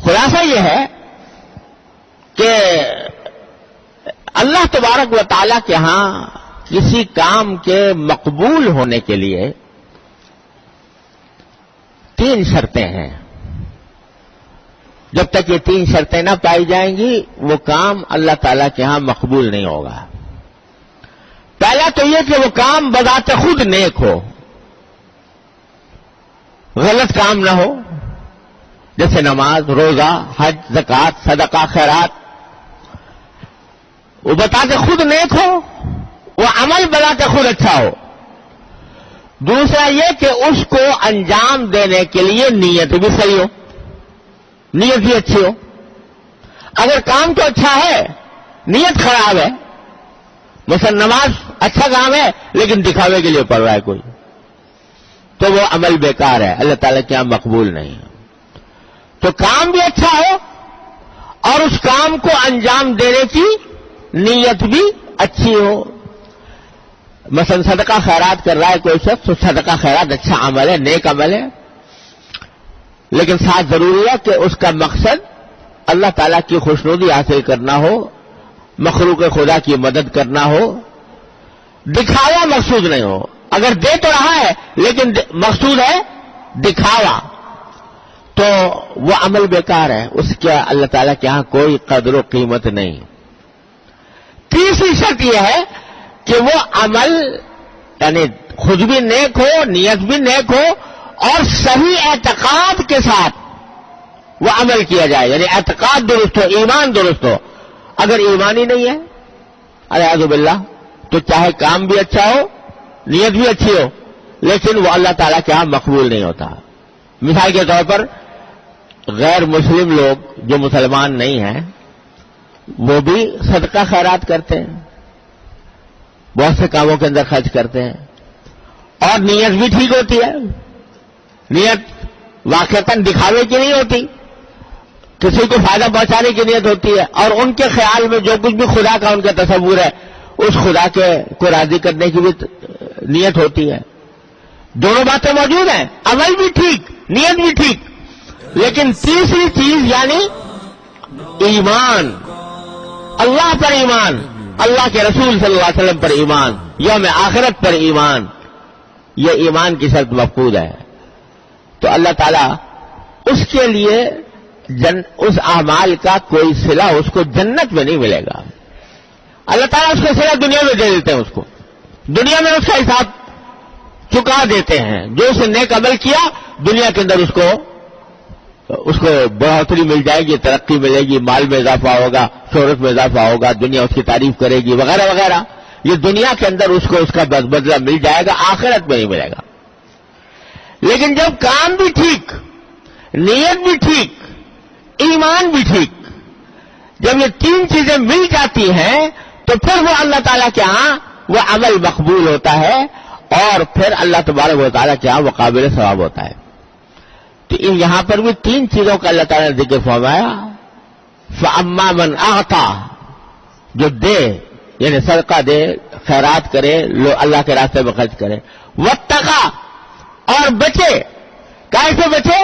خلاصہ یہ ہے کہ اللہ تبارک و تعالیٰ کے ہاں کسی کام کے مقبول ہونے کے لیے 3 شرطیں ہیں. جب تک یہ 3 شرطیں نہ پائی جائیں گی وہ کام اللہ تعالیٰ کے ہاں مقبول نہیں ہوگا. پہلا تو یہ کہ وہ کام بذات خود نیک ہو، غلط کام نہ ہو، جیسے نماز، روزہ، حج، زکوٰۃ، صدقہ، خیرات. وہ بذات خود نیک ہو، وہ عمل بذات خود اچھا ہو. دوسرا یہ کہ اس کو انجام دینے کے لیے نیت بھی صحیح ہو، نیت بھی اچھی ہو. اگر کام تو اچھا ہے، نیت خراب ہے، مثلا نماز اچھا کام ہے لیکن دکھاوے کے لیے پڑھ رہا ہے کوئی، تو وہ عمل بیکار ہے، اللہ تعالیٰ کے یہاں مقبول نہیں ہے. تو کام بھی اچھا ہو اور اس کام کو انجام دینے کی نیت بھی اچھی ہو. مثلا صدقہ خیرات کر رہا ہے کوئی شخص، تو صدقہ خیرات اچھا عمل ہے، نیک عمل ہے، لیکن ساتھ ضروری ہے کہ اس کا مقصد اللہ تعالیٰ کی خوشنودی حاصل کرنا ہو، مخلوق خدا کی مدد کرنا ہو، دکھاوا مقصود نہیں ہو. اگر دے تو رہا ہے لیکن مقصود ہے دکھاوا، تو وہ عمل بیکار ہے، اس کے اللہ تعالیٰ کے ہاں کوئی قدر و قیمت نہیں. تیسری شرط یہ ہے کہ وہ عمل یعنی خود بھی نیک ہو، نیت بھی نیک ہو، اور صحیح اعتقاد کے ساتھ وہ عمل کیا جائے، یعنی اعتقاد درست ہو، ایمان درست ہو. اگر ایمان ہی نہیں ہے اعوذ باللہ، تو چاہے کام بھی اچھا ہو، نیت بھی اچھی ہو، لیکن وہ اللہ تعالیٰ کے ہاں مقبول نہیں ہوتا. مثال کے طور پر غیر مسلم لوگ جو مسلمان نہیں ہیں وہ بھی صدقہ خیرات کرتے ہیں، بہت سے کاموں کے اندر خرچ کرتے ہیں، اور نیت بھی ٹھیک ہوتی ہے. نیت واقعتاً دکھاوے کی نہیں ہوتی، کسی کو فائدہ پہنچانے کی نیت ہوتی ہے، اور ان کے خیال میں جو کچھ بھی خدا کا ان کا تصور ہے اس خدا کے کو راضی کرنے کی بھی نیت ہوتی ہے. دونوں باتیں موجود ہیں، عمل بھی ٹھیک، نیت بھی ٹھیک. لیکن تیسری چیز یعنی ایمان، اللہ پر ایمان، اللہ کے رسول صلی اللہ علیہ وسلم پر ایمان، یوم آخرت پر ایمان، یہ ایمان کی شرط مفقود ہے. تو اللہ تعالیٰ اس کے لیے اس اعمال کا کوئی صلہ اس کو جنت میں نہیں ملے گا. اللہ تعالیٰ اس کا صلہ دنیا میں دے دیتے ہیں، اس کو دنیا میں اس کا حساب چکا دیتے ہیں. جو اس نے نیک عمل کیا دنیا کے اندر اس کو بڑھوتری مل جائے گی، ترقی ملے گی، مال میں اضافہ ہوگا، شہرت میں اضافہ ہوگا، دنیا اس کی تعریف کرے گی وغیرہ وغیرہ. یہ دنیا کے اندر اس کو اس کا بدلہ مل جائے گا، آخرت میں نہیں ملے گا. لیکن جب کام بھی ٹھیک، نیت بھی ٹھیک، ایمان بھی ٹھیک، جب یہ 3 چیزیں مل جاتی ہیں تو پھر وہ اللہ تعالیٰ کے ہاں وہ عمل مقبول ہوتا ہے، اور پھر اللہ تبارک و تعالیٰ کے ہاں وہ قابل ثواب ہوتا ہے. تو یہاں پر بھی 3 چیزوں کا اللہ تعالیٰ نے ذکر فرمایا. فَأَمَّا مَنْ أَعْطَى، جو دے یعنی صدقہ دے، خیرات کرے، اللہ کے راستے میں خرچ کرے. وَاتَّقَى، اور بچے. کیسے بچے؟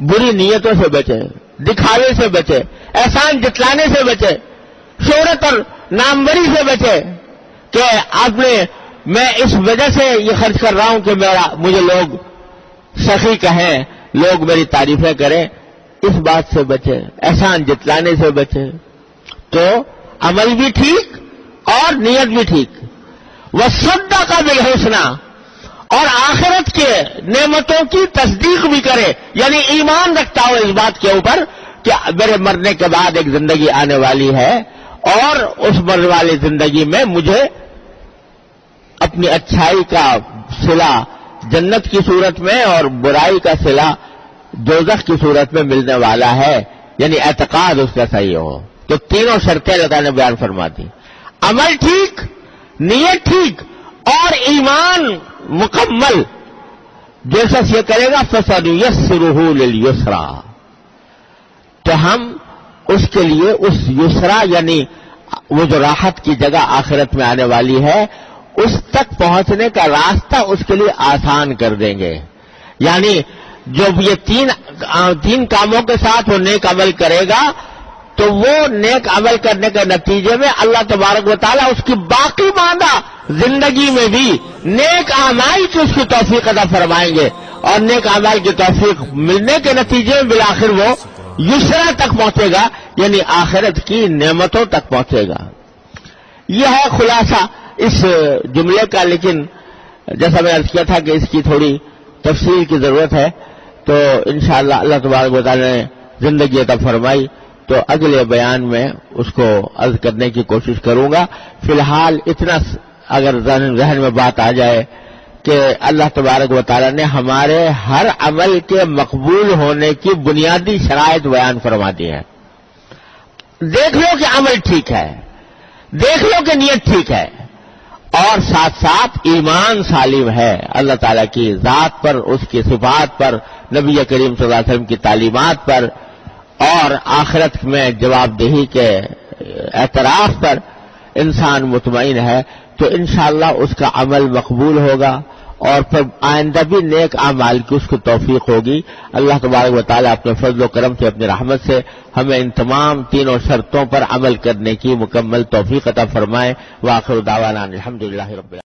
بری نیتوں سے بچے، دکھاوے سے بچے، احسان جتلانے سے بچے، شہرت اور ناموری سے بچے کہ میں اس وجہ سے یہ خرچ کر رہا ہوں کہ مجھے لوگ سخی کہیں، لوگ میری تعریفیں کریں. اس بات سے بچے، احسان جتلانے سے بچے. تو عمل بھی ٹھیک اور نیت بھی ٹھیک. وَصَدَّقَ بِالْحُسْنَى، اور آخرت کے نعمتوں کی تصدیق بھی کرے، یعنی ایمان رکھتا ہو اس بات کے اوپر کہ میرے مرنے کے بعد ایک زندگی آنے والی ہے، اور اس مرنے والی زندگی میں مجھے اپنی اچھائی کا صلہ جنت کی صورت میں اور برائی کا صلہ دوزخ کی صورت میں ملنے والا ہے، یعنی اعتقاد اس کا صحیح ہو. تو 3 شرطیں اللہ تعالیٰ نے بیان فرما دی. عمل ٹھیک، نیت ٹھیک اور ایمان مکمل. جو شخص یہ کرے گا فَسَنُيَسِّرُهُ لِلْيُسْرَىٰ، تو ہم اس کے لیے اس یسرا یعنی وہ جو راحت کی جگہ آخرت میں آنے والی ہے اس تک پہنچنے کا راستہ اس کے لیے آسان کر دیں گے. یعنی جو یہ تین کاموں کے ساتھ وہ نیک عمل کرے گا تو وہ نیک عمل کرنے کے نتیجے میں اللہ تبارک و تعالیٰ اس کی باقی ماندہ زندگی میں بھی نیک اعمال کی اس کی توفیق عطا فرمائیں گے، اور نیک اعمال کی توفیق ملنے کے نتیجے میں بالآخر وہ یسرا تک پہنچے گا، یعنی آخرت کی نعمتوں تک پہنچے گا۔ یہ ہے خلاصہ اس جملے کا، لیکن جیسا میں عرض کیا تھا کہ اس کی تھوڑی تفصیل کی ضرورت ہے، تو انشاءاللہ اللہ تبارک و تعالیٰ نے زندگی عطا فرمائی تو اگلے بیان میں اس کو عرض کرنے کی کوشش کروں گا۔ فی الحال اتنا اگر ذہن میں بات آ جائے کہ اللہ تبارک و تعالیٰ نے ہمارے ہر عمل کے مقبول ہونے کی بنیادی شرائط بیان فرما دی ہے۔ دیکھ لو کہ عمل ٹھیک ہے، دیکھ لو کہ نیت ٹھیک ہے، اور ساتھ ساتھ ایمان سالم ہے اللہ تعالیٰ کی ذات پر، اس کی صفات پر، نبی کریم صلی اللہ علیہ وسلم کی تعلیمات پر، اور آخرت میں جواب دہی کے اعتراف پر انسان مطمئن ہے، تو انشاءاللہ اس کا عمل مقبول ہوگا، اور پھر آئندہ بھی نیک اعمال کی اس کو توفیق ہوگی۔ اللہ تبارک و تعالیٰ اپنے فضل و کرم سے، اپنی رحمت سے ہمیں ان تمام تینوں شرطوں پر عمل کرنے کی مکمل توفیق عطا فرمائے۔ وآخر دعوانا الحمدللہ رب العالمین۔